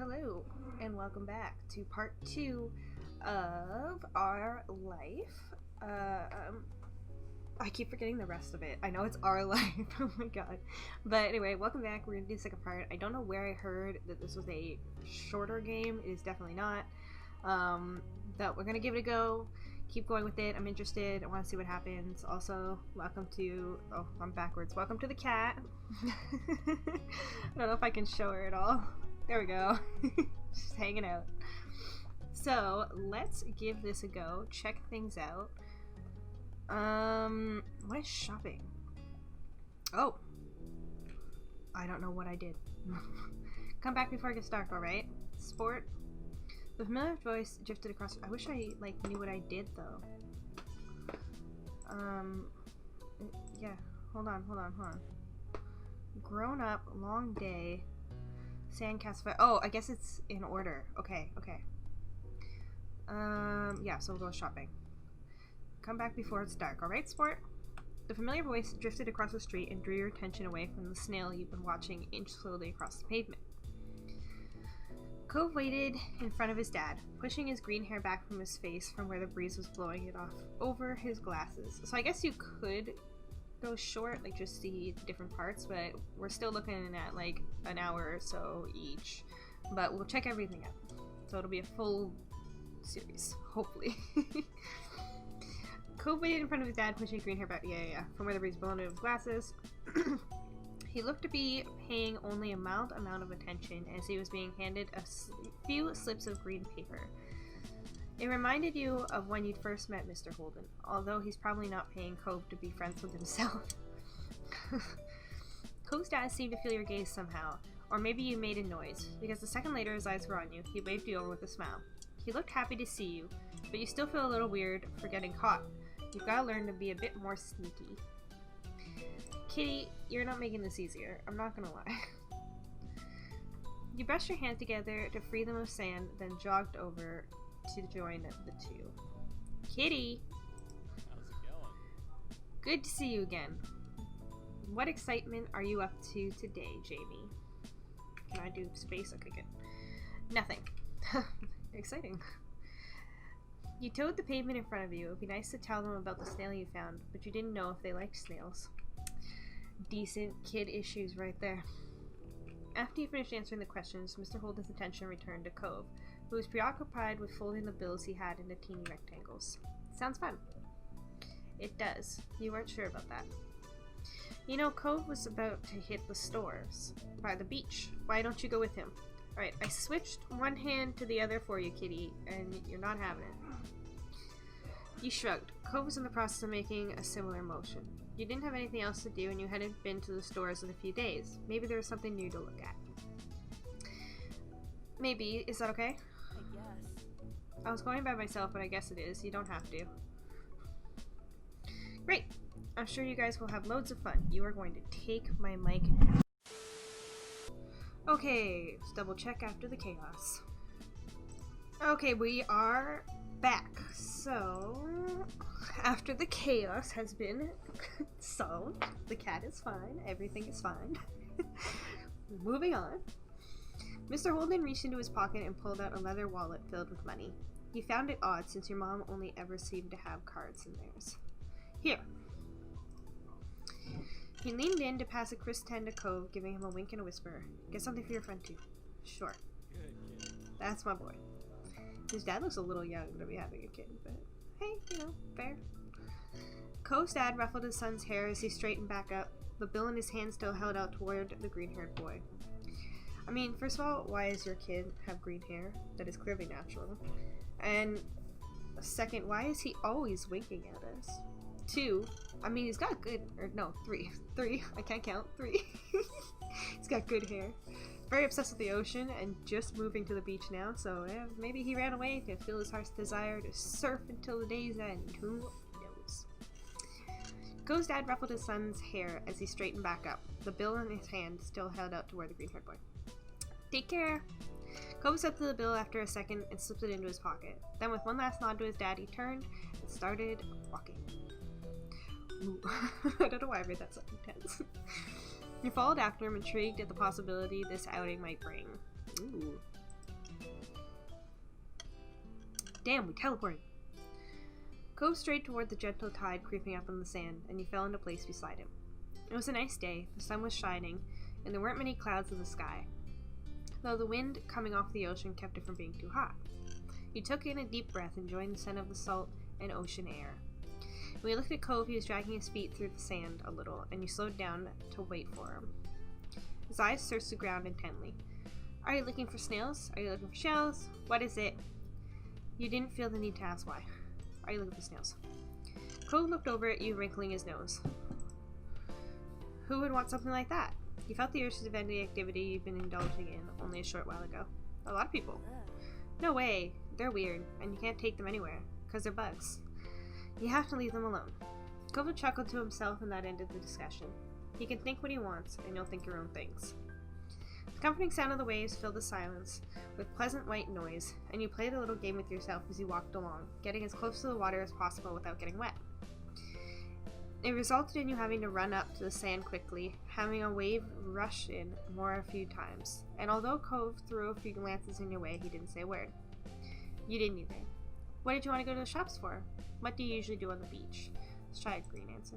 Hello, and welcome back to part 2 of our life. I keep forgetting the rest of it. I know it's our life, oh my god. But anyway, welcome back. We're gonna do the second part. I don't know where I heard that this was a shorter game. It is definitely not. But we're gonna give it a go. Keep going with it. I'm interested. I want to see what happens. Also, welcome to... Oh, I'm backwards. Welcome to the cat. I don't know if I can show her at all. There we go. Just hanging out. So, let's give this a go. Check things out. What is shopping? Oh. I don't know what I did. Come back before it gets dark, alright? Sport. The familiar voice drifted across. I wish I, knew what I did, though. Yeah. Hold on. Grown up, long day. Sandcastle. Oh, I guess it's in order. Okay. Yeah, so we'll go shopping. Come back before it's dark, alright, sport? The familiar voice drifted across the street and drew your attention away from the snail you've been watching inch slowly across the pavement. Cove waited in front of his dad, pushing his green hair back from his face from where the breeze was blowing it off over his glasses. So I guess you could go short, just see different parts, but we're still looking at an hour or so each. But we'll check everything out. So it'll be a full series, hopefully. Cove waited in front of his dad, pushing his green hair back, from where the breeze blew into his glasses. He looked to be paying only a mild amount of attention as he was being handed a few slips of green paper. It reminded you of when you'd first met Mr. Holden, although he's probably not paying Cove to be friends with himself. Cove's dad seemed to feel your gaze somehow, or maybe you made a noise, because a second later his eyes were on you. He waved you over with a smile. He looked happy to see you, but you still feel a little weird for getting caught. You've got to learn to be a bit more sneaky. Kitty, you're not making this easier. I'm not gonna lie. You brushed your hands together to free them of sand, then jogged over to join the two. Kitty! How's it going? Good to see you again. What excitement are you up to today, Jamie? Can I do space? Okay, good. Nothing. Exciting. You toed the pavement in front of you. It would be nice to tell them about the snail you found, but you didn't know if they liked snails. Decent kid issues right there. After you finished answering the questions, Mr. Holden's attention returned to Cove, who was preoccupied with folding the bills he had into teeny rectangles. Sounds fun. It does. You weren't sure about that. You know, Cove was about to hit the stores by the beach. Why don't you go with him? Alright, I switched one hand to the other for you, Kitty, and you're not having it. You shrugged. Cove was in the process of making a similar motion. You didn't have anything else to do, and you hadn't been to the stores in a few days. Maybe there was something new to look at. Maybe. Is that okay? I guess. I was going by myself, but I guess it is. You don't have to. Great! I'm sure you guys will have loads of fun. You are going to take my mic now. Okay, let's double check after the chaos. Okay, we are back. So, after the chaos has been solved, the cat is fine, everything is fine. Moving on. Mr. Holden reached into his pocket and pulled out a leather wallet filled with money. He found it odd since your mom only ever seemed to have cards in theirs. Here. He leaned in to pass a crisp ten to Cove, giving him a wink and a whisper. Get something for your friend too. Sure. Good kid. That's my boy. His dad looks a little young to be having a kid, but hey, fair. Cove's dad ruffled his son's hair as he straightened back up, the bill in his hand still held out toward the green-haired boy. I mean, first of all, why does your kid have green hair? That is clearly natural. And second, why is he always winking at us? 2, I mean, he's got good, or no, 3, I can't count, 3. He's got good hair. Very obsessed with the ocean and just moving to the beach now, so yeah, maybe he ran away to feel his heart's desire to surf until the day's end. Who knows? Cove's dad ruffled his son's hair as he straightened back up, the bill in his hand still held out toward the green-haired boy. Take care! Cove accepted the bill after a second and slipped it into his pocket. Then with one last nod to his dad, he turned and started walking. Ooh. I don't know why I made that so intense. You followed after him, intrigued at the possibility this outing might bring. Ooh. Damn, we teleported. Cove strayed toward the gentle tide creeping up on the sand, and you fell into place beside him. It was a nice day, the sun was shining, and there weren't many clouds in the sky, though the wind coming off the ocean kept it from being too hot. You took in a deep breath, enjoying the scent of the salt and ocean air. When you looked at Cove, he was dragging his feet through the sand a little, and you slowed down to wait for him. His eyes searched the ground intently. Are you looking for snails? Are you looking for shells? What is it? You didn't feel the need to ask why. Are you looking for snails? Cove looked over at you, wrinkling his nose. Who would want something like that? You felt the urge to defend the activity you've been indulging in only a short while ago. A lot of people. No way. They're weird, and you can't take them anywhere, because they're bugs. You have to leave them alone. Cove chuckled to himself, and that ended the discussion. He can think what he wants, and you'll think your own things. The comforting sound of the waves filled the silence with pleasant white noise, and you played a little game with yourself as you walked along, getting as close to the water as possible without getting wet. It resulted in you having to run up to the sand quickly, having a wave rush in more a few times, and although Cove threw a few glances in your way, he didn't say a word. You didn't either. What did you want to go to the shops for? What do you usually do on the beach? Let's try a green answer.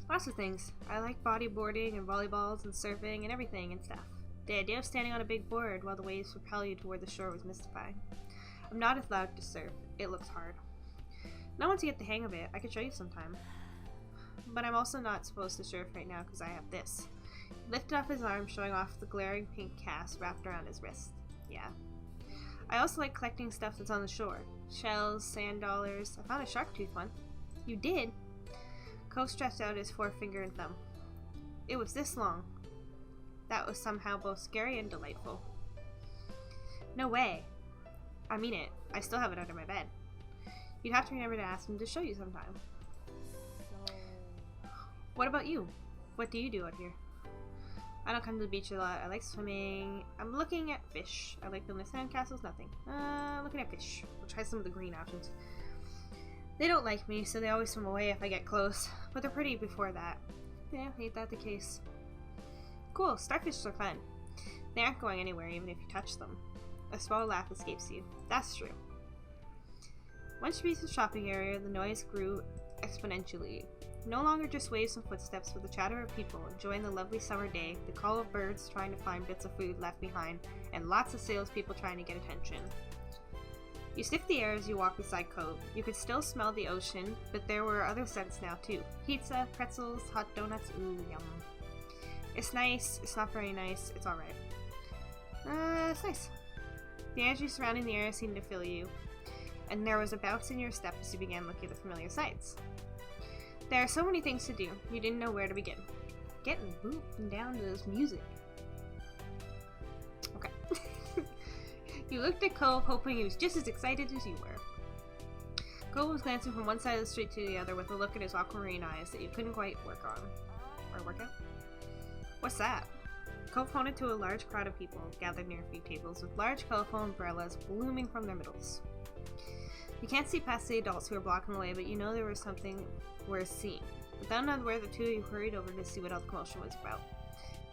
Lots of things. I like bodyboarding and volleyballs and surfing and everything and stuff. The idea of standing on a big board while the waves propel you toward the shore was mystifying. I'm not allowed to surf. It looks hard. Not once you get the hang of it, I could show you sometime. But I'm also not supposed to surf right now because I have this. He lifted up his arm, showing off the glaring pink cast wrapped around his wrist. Yeah. I also like collecting stuff that's on the shore. Shells, sand dollars. I found a shark tooth one. You did? Cove stretched out his forefinger and thumb. It was this long. That was somehow both scary and delightful. No way. I mean it. I still have it under my bed. You'd have to remember to ask him to show you sometime. So, What about you? What do you do out here? I don't come to the beach a lot. I like swimming. I'm looking at fish. I like building sandcastles. Nothing. Looking at fish. We'll try some of the green options. They don't like me, so they always swim away if I get close. But they're pretty before that. Yeah, ain't that the case? Cool. Starfish are fun. They aren't going anywhere even if you touch them. A small laugh escapes you. That's true. Once you reached the shopping area, the noise grew exponentially. No longer just waves and footsteps, but the chatter of people enjoying the lovely summer day, the call of birds trying to find bits of food left behind, and lots of salespeople trying to get attention. You sniffed the air as you walked beside Cove. You could still smell the ocean, but there were other scents now too. Pizza, pretzels, hot donuts, ooh, yum. It's nice, it's not very nice, it's alright. It's nice. The energy surrounding the air seemed to fill you, and there was a bounce in your step as you began looking at the familiar sights. There are so many things to do, you didn't know where to begin. Getting moving down to this music. Okay. You looked at Cove, hoping he was just as excited as you were. Cove was glancing from one side of the street to the other with a look in his aquamarine eyes that you couldn't quite work on. Or work out? What's that? Cove pointed to a large crowd of people gathered near a few tables with large colorful umbrellas blooming from their middles. You can't see past the adults who are blocking the way, but you know there was something worth seeing. Without unaware, the two of you hurried over to see what all the commotion was about.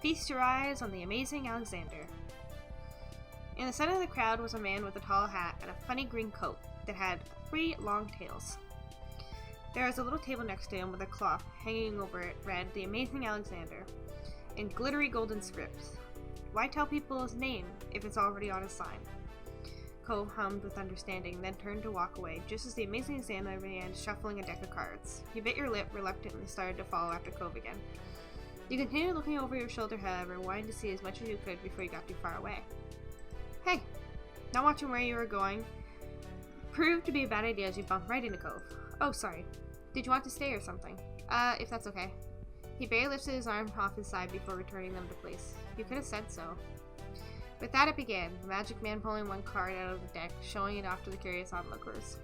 Feast your eyes on the amazing Alexander. In the center of the crowd was a man with a tall hat and a funny green coat that had 3 long tails. There was a little table next to him with a cloth hanging over it read, "The Amazing Alexander," in glittery golden script. Why tell people his name if it's already on a sign? Cove hummed with understanding, then turned to walk away, just as the amazing Alexander began shuffling a deck of cards. You bit your lip, reluctantly started to follow after Cove again. You continued looking over your shoulder, however, wanting to see as much as you could before you got too far away. Hey! Not watching where you were going proved to be a bad idea as you bumped right into Cove. Oh, sorry. Did you want to stay or something? If that's okay. He barely lifted his arm off his side before returning them to place. You could have said so. With that it began, the magic man pulling one card out of the deck, showing it off to the curious onlookers.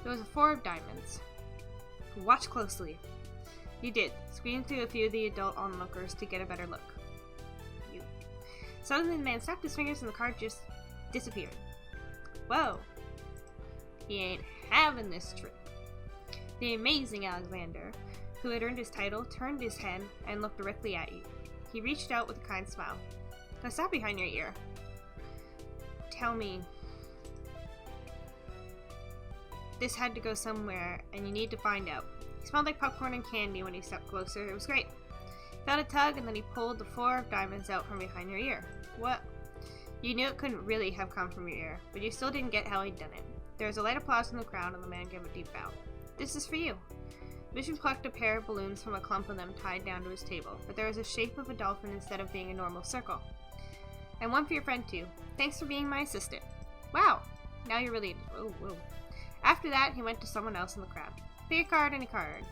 It was a 4 of diamonds. Watch closely. You did, squeezing through a few of the adult onlookers to get a better look. You. Suddenly the man snapped his fingers and the card just disappeared. Whoa! He ain't having this trick. The amazing Alexander, who had earned his title, turned his head and looked directly at you. He reached out with a kind smile. Now stop behind your ear. Tell me, This had to go somewhere, and you need to find out. He smelled like popcorn and candy when he stepped closer. It was great. He felt a tug, and then he pulled the 4 of diamonds out from behind your ear. What? You knew it couldn't really have come from your ear, but you still didn't get how he'd done it. There was a light applause from the crowd, and the man gave a deep bow. This is for you. Mission plucked a pair of balloons from a clump of them tied down to his table, but there was a shape of a dolphin instead of being a normal circle. And one for your friend, too. Thanks for being my assistant. Wow! Now you're really... Oh, whoa. After that, he went to someone else in the crowd. Pick a card, any card.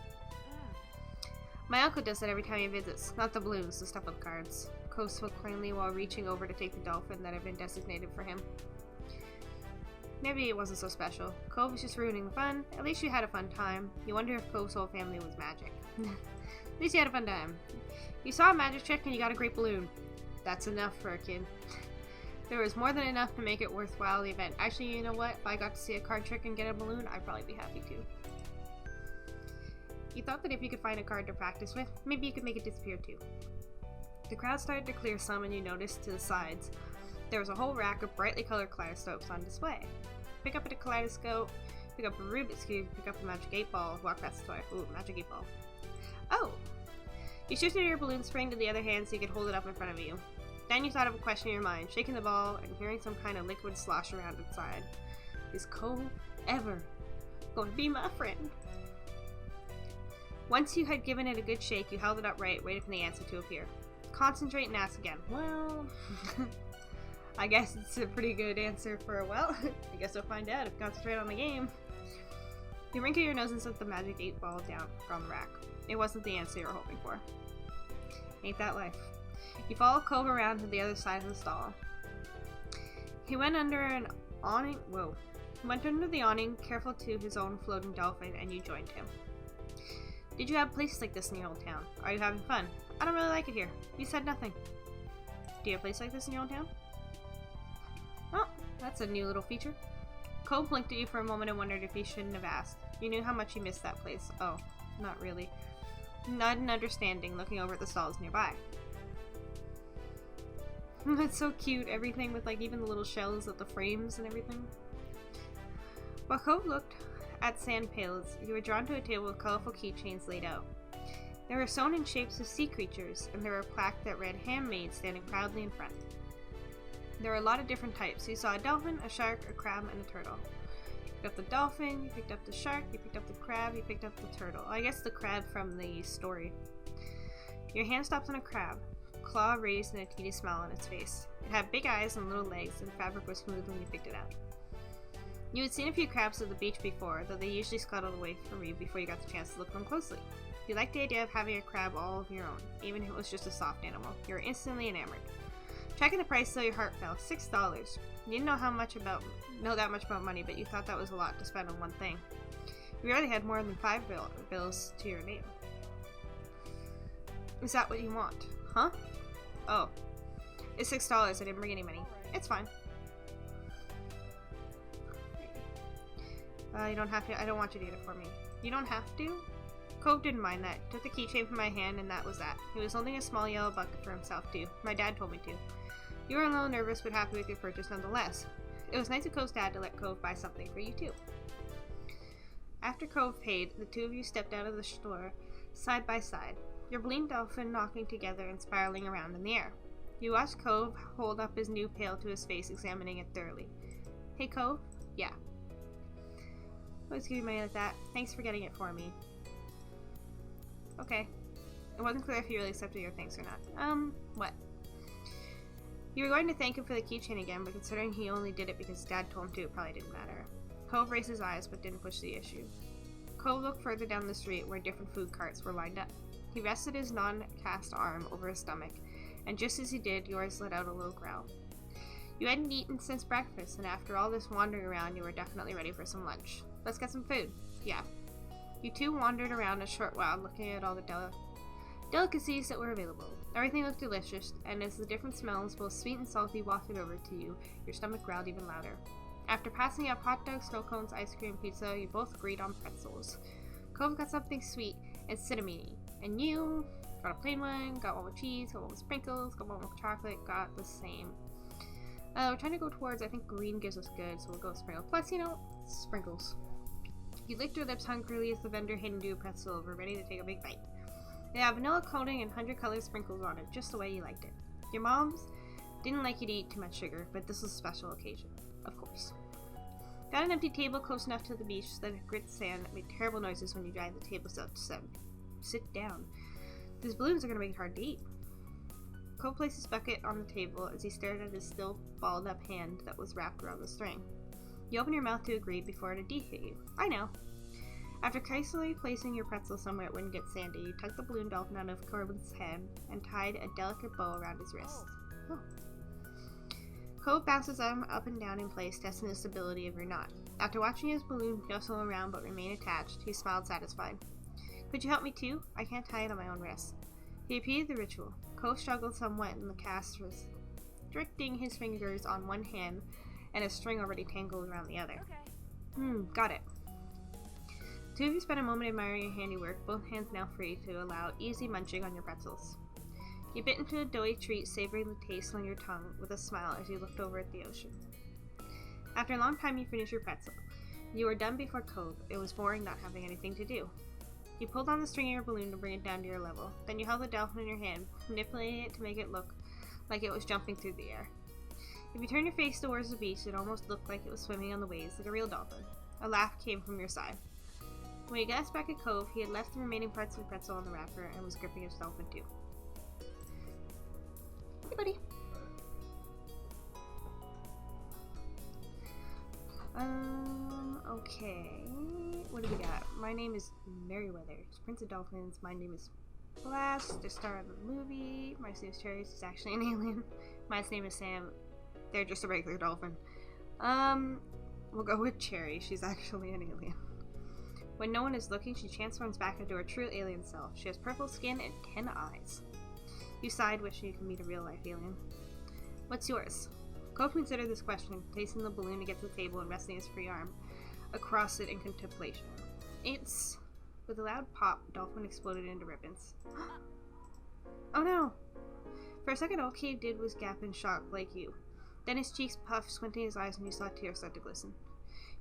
My uncle does that every time he visits. Not the balloons, the stuff with cards. Cove spoke plainly while reaching over to take the dolphin that had been designated for him. Maybe it wasn't so special. Cove was just ruining the fun. At least you had a fun time. You wonder if Cove's whole family was magic. At least you had a fun time. You saw a magic trick and you got a great balloon. That's enough for a kid. There was more than enough to make it worthwhile the event. Actually, you know what? If I got to see a card trick and get a balloon, I'd probably be happy too. You thought that if you could find a card to practice with, maybe you could make it disappear too. The crowd started to clear some, and you noticed to the sides there was a whole rack of brightly colored kaleidoscopes on display. Pick up a kaleidoscope, pick up a Rubik's Cube, pick up a magic 8-ball, walk past the toy. Ooh, magic 8-ball. Oh! You shifted your balloon spring to the other hand so you could hold it up in front of you. Then you thought of a question in your mind, shaking the ball and hearing some kind of liquid slosh around inside. Is Cove ever going to be my friend? Once you had given it a good shake, you held it upright, waiting for the answer to appear. Concentrate and ask again. Well... I guess it's a pretty good answer for a well. I guess we'll find out if you concentrate on the game. You wrinkle your nose and set the magic 8-ball down from the rack. It wasn't the answer you were hoping for. Ain't that life. You follow Cove around to the other side of the stall. He went under an awning. Whoa. He went under the awning, careful to his own floating dolphin, and you joined him. Did you have places like this in your old town? Are you having fun? I don't really like it here. You said nothing. Do you have a place like this in your own town? Oh, that's a new little feature. Cove blinked at you for a moment and wondered if he shouldn't have asked. You knew how much he missed that place. Oh, not really. Not an understanding, looking over at the stalls nearby. That's so cute, everything with like even the little shells of the frames and everything. While Cove looked at sand pails, you were drawn to a table with colorful keychains laid out. They were sewn in shapes of sea creatures, and there were a plaque that read "Handmade" standing proudly in front. There were a lot of different types. You saw a dolphin, a shark, a crab, and a turtle. You picked up the dolphin, you picked up the shark, you picked up the crab, you picked up the turtle. I guess the crab from the story. Your hand stopped on a crab, claw raised and a teeny smile on its face. It had big eyes and little legs, and the fabric was smooth when you picked it up. You had seen a few crabs at the beach before, though they usually scuttled away from you before you got the chance to look at them closely. You liked the idea of having a crab all of your own, even if it was just a soft animal. You were instantly enamored. Checking the price, though, your heart fell. $6. You didn't know that much about money, but you thought that was a lot to spend on one thing. You rarely had more than 5 bills to your name. Is that what you want? Huh? Oh. It's $6. I didn't bring any money. It's fine. You don't have to. I don't want you to get it for me. You don't have to? Cove didn't mind that. Took the keychain from my hand, and that was that. He was holding a small yellow bucket for himself, too. My dad told me to. You were a little nervous, but happy with your purchase nonetheless. It was nice of Cove's dad to let Cove buy something for you, too. After Cove paid, the two of you stepped out of the store, side by side, your bleeding dolphin knocking together and spiraling around in the air. You watched Cove hold up his new pail to his face, examining it thoroughly. Hey, Cove? Yeah. Always give you money like that. Thanks for getting it for me. Okay. It wasn't clear if he really accepted your thanks or not. What? You were going to thank him for the keychain again, but considering he only did it because his dad told him to, it probably didn't matter. Cove raised his eyes, but didn't push the issue. Cove looked further down the street where different food carts were lined up. He rested his non-cast arm over his stomach, and just as he did, yours let out a low growl. You hadn't eaten since breakfast, and after all this wandering around, you were definitely ready for some lunch. Let's get some food. Yeah. You two wandered around a short while, looking at all the delicacies that were available. Everything looked delicious, and as the different smells, both sweet and salty, wafted over to you, your stomach growled even louder. After passing up hot dogs, snow cones, ice cream, pizza, you both agreed on pretzels. Cove got something sweet and cinnamony, and you got a plain one, got one with cheese, got one with sprinkles, got one with chocolate, got the same. We're trying to go towards, I think green gives us good, so we'll go with sprinkles. Plus, sprinkles. You licked your lips hungrily as the vendor handed you a pretzel over, ready to take a big bite. It had vanilla coating and 100-color sprinkles on it, just the way you liked it. Your mom's didn't like you to eat too much sugar, but this was a special occasion, of course. Got an empty table close enough to the beach so that it grit sand made terrible noises when you dragged the table set to sit down. These balloons are going to make it hard to eat. Cole placed his bucket on the table as he stared at his still balled-up hand that was wrapped around the string. You opened your mouth to agree before an idea hit you. I know. After carefully placing your pretzel somewhere it wouldn't get sandy, you tucked the balloon dolphin out of Corbin's hand and tied a delicate bow around his wrist. Oh. Cove bounces them up and down in place, testing the stability of your knot. After watching his balloon jostle around but remain attached, he smiled satisfied. Could you help me too? I can't tie it on my own wrist. He repeated the ritual. Cove struggled somewhat in the cast, restricting his fingers on one hand and a string already tangled around the other. Okay. Got it. Two of you spent a moment admiring your handiwork, both hands now free to allow easy munching on your pretzels. You bit into a doughy treat, savoring the taste on your tongue with a smile as you looked over at the ocean. After a long time, you finished your pretzel. You were done before Cove. It was boring not having anything to do. You pulled on the string of your balloon to bring it down to your level. Then you held the dolphin in your hand, manipulating it to make it look like it was jumping through the air. If you turned your face towards the beach, it almost looked like it was swimming on the waves like a real dolphin. A laugh came from your side. When you glanced back at Cove, he had left the remaining parts of the pretzel on the wrapper and was gripping his dolphin too. Hey, buddy. Okay. What do we got? My name is Merryweather. It's Prince of Dolphins. My name is Blast, the star of the movie. My name is Cherry. She's actually an alien. My name is Sam. They're just a regular dolphin. We'll go with Cherry. She's actually an alien. When no one is looking, she transforms back into her true alien self. She has purple skin and 10 eyes. You sighed, wishing you could meet a real-life alien. What's yours? Cove considered this question, placing the balloon against the table and resting his free arm across it in contemplation. It's... With a loud pop, Dolphin exploded into ribbons. Oh no! For a second, all Cave did was gap in shock, like you. Then his cheeks puffed, squinting his eyes, and you saw tears start to glisten.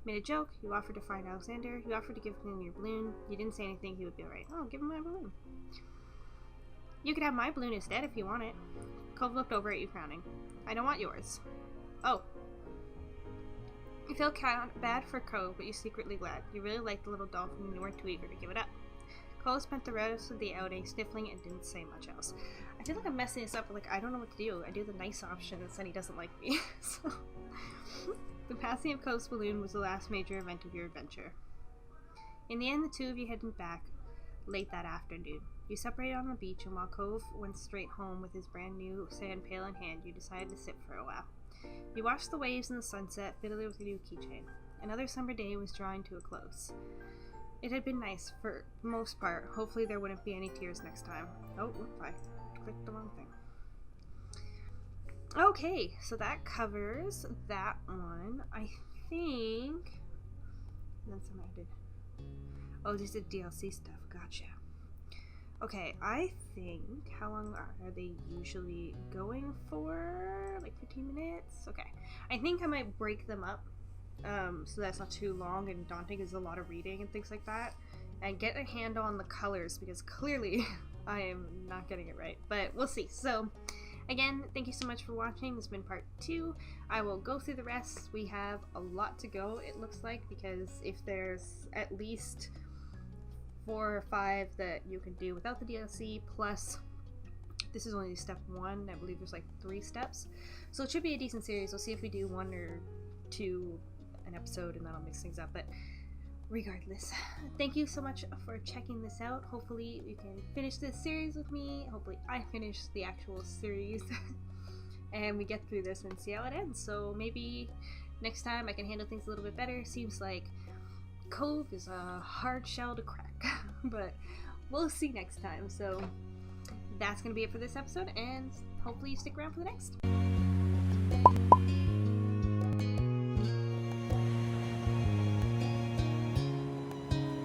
You made a joke, you offered to find Alexander, you offered to give him your balloon, you didn't say anything, he would be alright. Oh, give him my balloon. You could have my balloon instead if you want it. Cove looked over at you, frowning. I don't want yours. Oh. You felt bad for Cove, but you're secretly glad. You really liked the little dolphin and you weren't too eager to give it up. Cove spent the rest of the outing sniffling and didn't say much else. I feel like I'm messing this up, but I don't know what to do. I do the nice option and Sunny doesn't like me. So the passing of Cove's balloon was the last major event of your adventure. In the end, the two of you headed back late that afternoon. You separated on the beach, and while Cove went straight home with his brand new sand pail in hand, you decided to sit for a while. You watched the waves and the sunset, fiddling with your new keychain. Another summer day was drawing to a close. It had been nice, for the most part. Hopefully there wouldn't be any tears next time. Oh, I clicked the wrong thing. Okay, so that covers that one. I think... And then some I did. Oh, these are DLC stuff. Gotcha. Okay, I think... How long are they usually going for? Like 15 minutes? Okay. I think I might break them up. So that's not too long and daunting. There's a lot of reading and things like that. And get a handle on the colors because clearly I am not getting it right. But we'll see. So, again, thank you so much for watching. This has been part 2. I will go through the rest. We have a lot to go, it looks like, because if there's at least 4 or 5 that you can do without the DLC, plus this is only step 1. I believe there's like 3 steps. So it should be a decent series. We'll see if we do 1 or 2 an episode and that'll mix things up. But regardless, thank you so much for checking this out. Hopefully you can finish this series with me. Hopefully I finish the actual series and we get through this and see how it ends. So maybe next time I can handle things a little bit better. Seems like Cove is a hard shell to crack, but we'll see next time. So that's gonna be it for this episode, and hopefully you stick around for the next.